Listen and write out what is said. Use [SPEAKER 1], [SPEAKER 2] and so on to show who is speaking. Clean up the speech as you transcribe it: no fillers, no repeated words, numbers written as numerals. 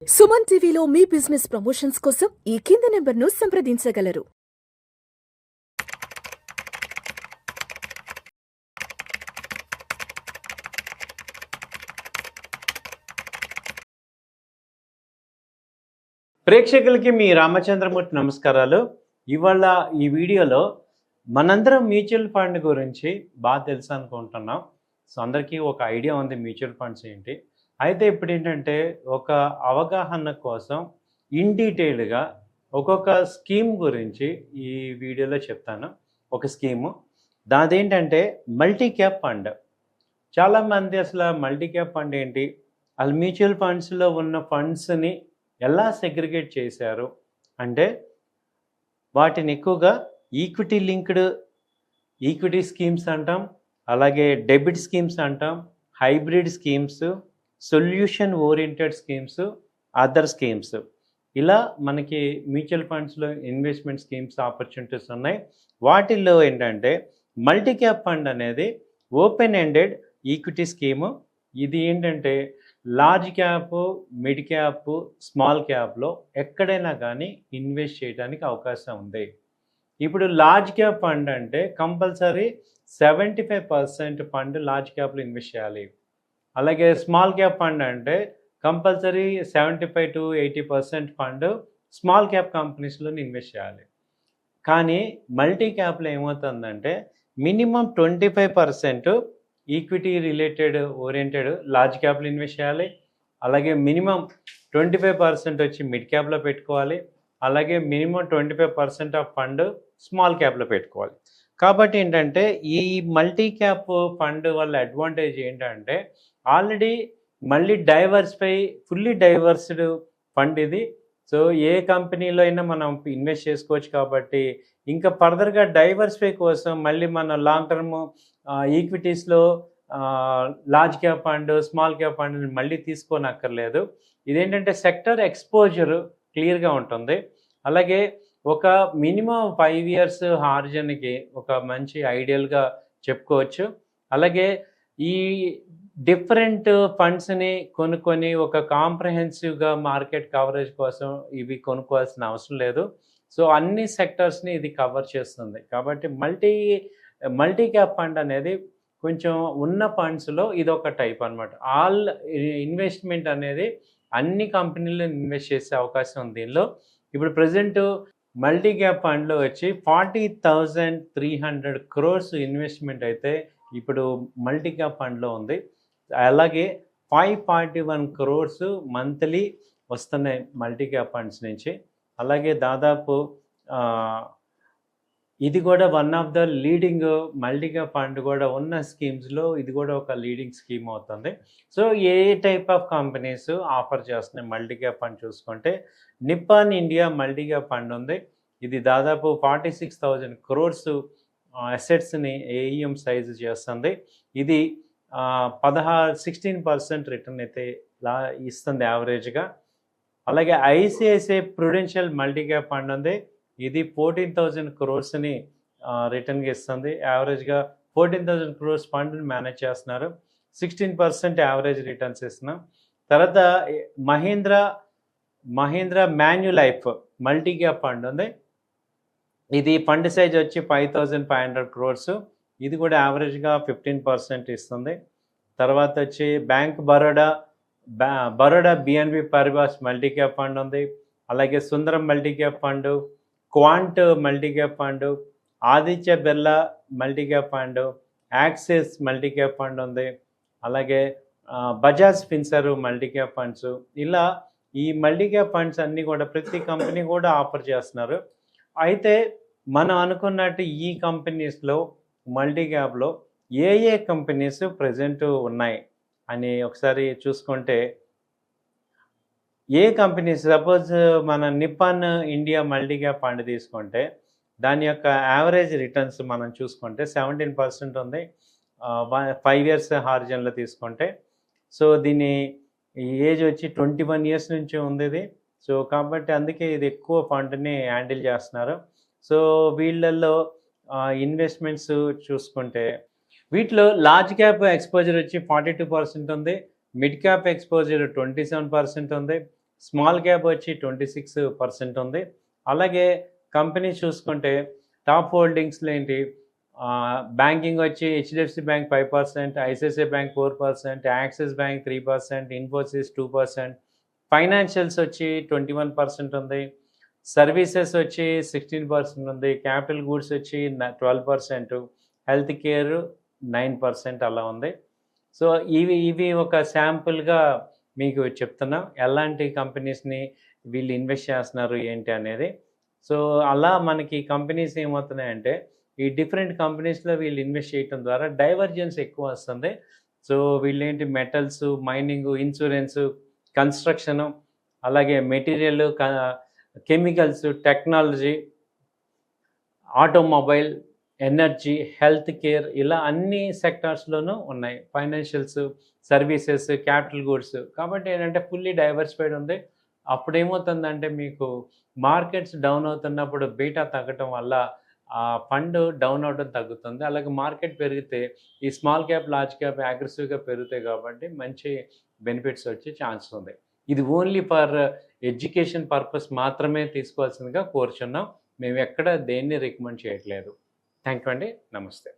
[SPEAKER 1] సుమన్ టీవీలో మీ business promotions కోసం ఈ కింది నెంబర్ను సంప్రదించగలరు.
[SPEAKER 2] ప్రేక్షకులకి మీ రామచంద్రమూర్తి నమస్కారాలు. ఇవాళ ఈ వీడియోలో మనందరం మ్యూచువల్ ఫండ్ గురించి బాగా తెలుసు అనుకుంటున్నాం. సో అందరికీ ఒక ఐడియా ఉంది మ్యూచువల్ ఫండ్స్ ఏంటి. అయితే ఇప్పుడు ఏంటంటే ఒక అవగాహన కోసం ఇన్ డీటెయిల్గా ఒక్కొక్క స్కీమ్ గురించి ఈ వీడియోలో చెప్తాను. ఒక స్కీము దాదేంటంటే మల్టీ క్యాప్ ఫండ్. చాలామంది అసలు మల్టీ క్యాప్ ఫండ్ ఏంటి, అసలు మ్యూచువల్ ఫండ్స్లో ఉన్న ఫండ్స్ని ఎలా సెగ్రిగేట్ చేశారు అంటే వాటిని ఎక్కువగా ఈక్విటీ స్కీమ్స్ అంటాం, అలాగే డెబిట్ స్కీమ్స్ అంటాం, hybrid schemes, solution oriented schemes, other schemes, ఇలా మనకి మ్యూచువల్ ఫండ్స్లో ఇన్వెస్ట్మెంట్ స్కీమ్స్ ఆపర్చునిటీస్ ఉన్నాయి. వాటిల్లో ఏంటంటే మల్టీ క్యాప్ ఫండ్ అనేది ఓపెన్ ఎండెడ్ ఈక్విటీ స్కీము. ఇది ఏంటంటే large cap, mid cap, small క్యాప్లో ఎక్కడైనా కానీ ఇన్వెస్ట్ చేయడానికి అవకాశం ఉంది. ఇప్పుడు లార్జ్ క్యాప్ ఫండ్ అంటే కంపల్సరీ 75% ఫండ్ లార్జ్ క్యాప్లో ఇన్వెస్ట్ చేయాలి. అలాగే స్మాల్ క్యాప్ ఫండ్ అంటే compulsory 75 to 80% fund small cap కంపెనీస్లో ఇన్వెస్ట్ చేయాలి. కానీ మల్టీ క్యాప్లో ఏమవుతుందంటే minimum 25% equity related oriented large క్యాప్లో ఇన్వెస్ట్ చేయాలి. అలాగే మినిమం 25% వచ్చి మిడ్ క్యాప్లో పెట్టుకోవాలి. అలాగే మినిమం 25% ఆఫ్ ఫండ్ స్మాల్ క్యాప్లో పెట్టుకోవాలి. కాబట్టి ఏంటంటే ఈ మల్టీ క్యాప్ ఫండ్ వల్ల అడ్వాంటేజ్ ఏంటంటే ఆల్రెడీ మళ్ళీ ఫుల్లీ డైవర్స్డ్ ఫండ్ ఇది. సో ఏ కంపెనీలో అయినా మనం ఇన్వెస్ట్ చేసుకోవచ్చు. కాబట్టి ఇంకా ఫర్దర్గా డైవర్సిఫై కోసం మళ్ళీ మన లాంగ్ టర్మ్ ఈక్విటీస్లో large cap fund, small cap fund మళ్ళీ తీసుకోనక్కర్లేదు. ఇదేంటంటే సెక్టర్ ఎక్స్పోజర్ క్లియర్గా ఉంటుంది. అలాగే ఒక మినిమం 5 years హార్జన్కి ఒక మంచి ఐడియల్గా చెప్పుకోవచ్చు. అలాగే ఈ డిఫరెంట్ ఫండ్స్ని కొనుక్కొని ఒక కాంప్రహెన్సివ్గా మార్కెట్ కవరేజ్ కోసం ఇవి కొనుక్కోవాల్సిన అవసరం లేదు. సో అన్ని సెక్టర్స్ని ఇది కవర్ చేస్తుంది. కాబట్టి మల్టీ క్యాప్ ఫండ్ అనేది కొంచెం ఉన్న ఫండ్స్లో ఇది ఒక టైప్ అనమాట. ఆల్ ఇన్వెస్ట్మెంట్ అనేది అన్ని కంపెనీల్లో ఇన్వెస్ట్ చేసే అవకాశం ఉంది దీనిలో. ఇప్పుడు ప్రజెంట్ మల్టీ క్యాప్ ఫండ్లో వచ్చి 40,300 crores ఇన్వెస్ట్మెంట్ అయితే ఇప్పుడు మల్టీ క్యాప్ ఫండ్లో ఉంది. అలాగే 541 crores మంత్లీ వస్తున్నాయి మల్టీ క్యాప్ ఫండ్స్ నుంచి. అలాగే దాదాపు ఇది కూడా one of the leading multi cap fund కూడా ఉన్న స్కీమ్స్లో ఇది కూడా ఒక లీడింగ్ స్కీమ్ అవుతుంది. So A type of companies offer చేస్తున్నాయి మల్టీ క్యాప్ ఫండ్ చూసుకుంటే Nippon India multi cap fund ఉంది. ఇది దాదాపు 46,000 crores అసెట్స్ని ఏఈఎం సైజు చేస్తుంది. ఇది 16% రిటర్న్ అయితే ఇస్తుంది యావరేజ్గా. అలాగే ICICI Prudential multi cap fund ఉంది. ఇది 14,000 crores రిటర్న్గా ఇస్తుంది. యావరేజ్గా 14,000 crores ఫండ్ని మేనేజ్ చేస్తున్నారు. 16% యావరేజ్ రిటర్న్స్ ఇస్తున్నాం. తర్వాత మహీంద్రా మాన్యులైఫ్ మల్టీ క్యాప్ ఫండ్ ఉంది. ఇది ఫండ్ సైజ్ వచ్చి 5,500 crores. ఇది కూడా యావరేజ్గా 15% ఇస్తుంది. తర్వాత వచ్చి Bank Baroda BNP Paribas multi cap fund ఉంది. అలాగే Sundaram multi cap fund, Quant multi cap fund, Aditya Birla multi cap fund, Axis multi cap fund ఉంది. అలాగే Bajaj Finserv multi cap funds. ఇలా ఈ మల్టీ క్యాప్ ఫండ్స్ అన్నీ కూడా ప్రతి కంపెనీ కూడా ఆఫర్ చేస్తున్నారు. అయితే మనం అనుకున్నట్టు ఈ కంపెనీస్లో మల్టీ క్యాప్లో ఏ కంపెనీస్ ప్రజెంట్ ఉన్నాయి అని ఒకసారి చూసుకుంటే ఏ కంపెనీస్ సపోజ్ మన Nippon India multi cap fund తీసుకుంటే దాని యొక్క యావరేజ్ రిటర్న్స్ మనం చూసుకుంటే 17% ఉంది 5 years హార్జన్లో తీసుకుంటే. సో దీని ఏజ్ వచ్చి 21 years నుంచి ఉంది ఇది. సో కాబట్టి అందుకే ఇది ఎక్కువ ఫండ్ని హ్యాండిల్ చేస్తున్నారు. సో వీళ్ళల్లో ఇన్వెస్ట్మెంట్స్ చూసుకుంటే వీటిలో లార్జ్ క్యాప్ ఎక్స్పోజర్ వచ్చి 42% ఉంది, మిడ్ క్యాప్ ఎక్స్పోజర్ 27% ఉంది, స్మాల్ క్యాప్ వచ్చి 26% ఉంది. అలాగే కంపెనీ చూసుకుంటే టాప్ హోల్డింగ్స్లో ఏంటి, బ్యాంకింగ్ వచ్చి HDFC bank 5%, ICICI bank 4%, axis bank 3%, Infosys 2%, financials వచ్చి 21% ఉంది, సర్వీసెస్ వచ్చి 16% ఉంది, క్యాపిటల్ గూడ్స్ వచ్చి 12%, హెల్త్ కేర్ 9% అలా ఉంది. సో ఇవి ఒక శాంపుల్గా మీకు చెప్తున్నాం ఎలాంటి కంపెనీస్ని వీళ్ళు ఇన్వెస్ట్ చేస్తున్నారు ఏంటి అనేది. సో అలా మనకి కంపెనీస్ ఏమవుతున్నాయంటే ఈ డిఫరెంట్ కంపెనీస్లో వీళ్ళు ఇన్వెస్ట్ చేయడం ద్వారా డైవర్జెన్స్ ఎక్కువ వస్తుంది. సో వీళ్ళేంటి మెటల్స్, మైనింగ్, ఇన్సూరెన్స్, కన్స్ట్రక్షను, అలాగే material, chemicals, technology, automobile, energy, health care ఇలా అన్ని సెక్టార్స్లోనూ ఉన్నాయి. Financials, services, capital goods. కాబట్టి ఏంటంటే ఫుల్లీ డైవర్సిఫైడ్ ఉంది. అప్పుడు ఏమవుతుందంటే మీకు మార్కెట్స్ డౌన్ అవుతున్నప్పుడు బీటా తగ్గటం వల్ల ఆ ఫండ్ డౌన్ అవడం తగ్గుతుంది. అలాగే మార్కెట్ పెరిగితే ఈ స్మాల్ క్యాప్, లార్జ్ క్యాప్ అగ్రెసివ్గా పెరుగుతాయి కాబట్టి మంచి బెనిఫిట్స్ వచ్చే ఛాన్స్ ఉంది. ఇది ఓన్లీ ఫర్ ఎడ్యుకేషన్ పర్పస్ మాత్రమే తీసుకోవాల్సిందిగా కోరుచున్నాం. మేము ఎక్కడ దేన్ని రికమెండ్ చేయట్లేదు. థ్యాంక్ యూ అండి. నమస్తే.